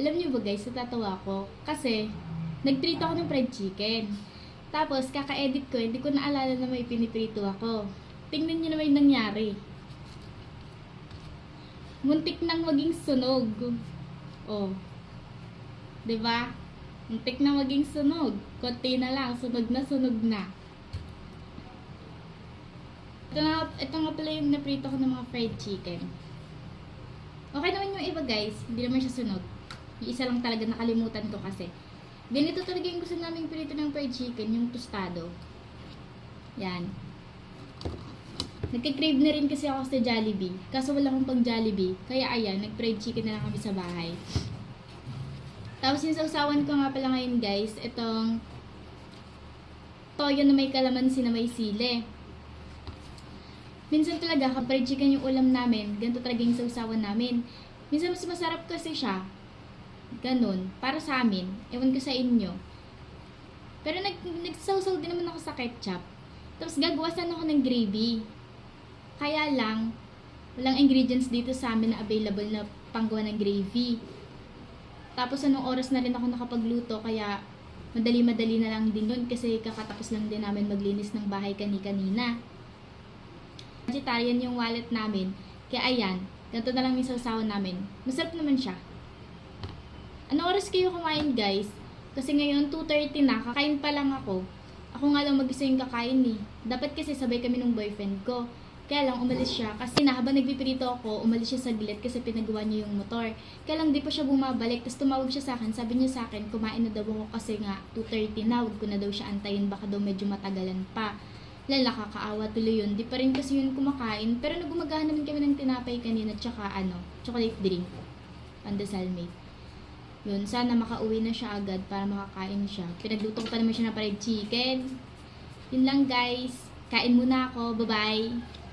Alam niyo ba guys, natatawa ako. Kasi, nag-treat ako ng fried chicken. Tapos, kaka-edit ko, hindi ko naalala na may piniprito ako. Tingnan niyo naman yung nangyari. Muntik nang maging sunog. Oh. 'Di ba? Muntik na maging sunog. Konti na lang, sunog na sunog na. Ito nga pala yung naprito ko ng mga fried chicken. Okay naman yung iba guys, hindi naman siya sunog. Yung isa lang talaga nakalimutan ko kasi. Ganito talaga yung gusto naming prito ng fried chicken, yung tostado. Yan. Nagka-crave na rin kasi ako sa Jollibee. Kaso wala akong pang Jollibee. Kaya ayan, nag-fried chicken na lang kami sa bahay. Tapos yung sausawan ko nga pala ngayon guys, itong toyo na may kalamansi na may sili. Minsan talaga, kapag fried chicken yung ulam namin, ganito talaga yung sausawan namin. Minsan mas masarap kasi siya. Ganun. Para sa amin. Ewan ko sa inyo. Pero nagsawsaw din naman ako sa ketchup. Tapos gagawasan ako ng gravy. Kaya lang, walang ingredients dito sa amin na available na panggawa ng gravy. Tapos anong oras na rin ako nakapagluto, kaya madali-madali na lang din yun kasi kakatapos lang din namin maglinis ng bahay kanina. Vegetarian yung wallet namin, kaya ayan, ganito na lang yung sausawan namin. Masarap naman siya. Anong oras kayo kumain guys? Kasi ngayon 2:30 na, kakain pa lang ako. Ako nga lang mag-isa yung kakain eh. Dapat kasi sabay kami ng boyfriend ko. Kaya lang umalis siya kasi habang nagpipirito ako, umalis siya saglit kasi pinagawa niya yung motor. Kaya lang di pa siya bumabalik, tapos tumawag siya sa akin, sabi niya sa akin, kumain na daw ako kasi nga 2:30 na, huwag ko na daw siya antayin, baka daw medyo matagalan pa. Lala, kakaawa tuloy yun. Di pa rin kasi yun kumakain, pero nagumagahan naman kami ng tinapay kanina, tsaka chocolate drink. Pandasalmate. Yun, sana makauwi na siya agad para makakain siya. Pinagluto ko pa naman siya na fried chicken. Yun lang guys. Kain muna ako. Bye-bye.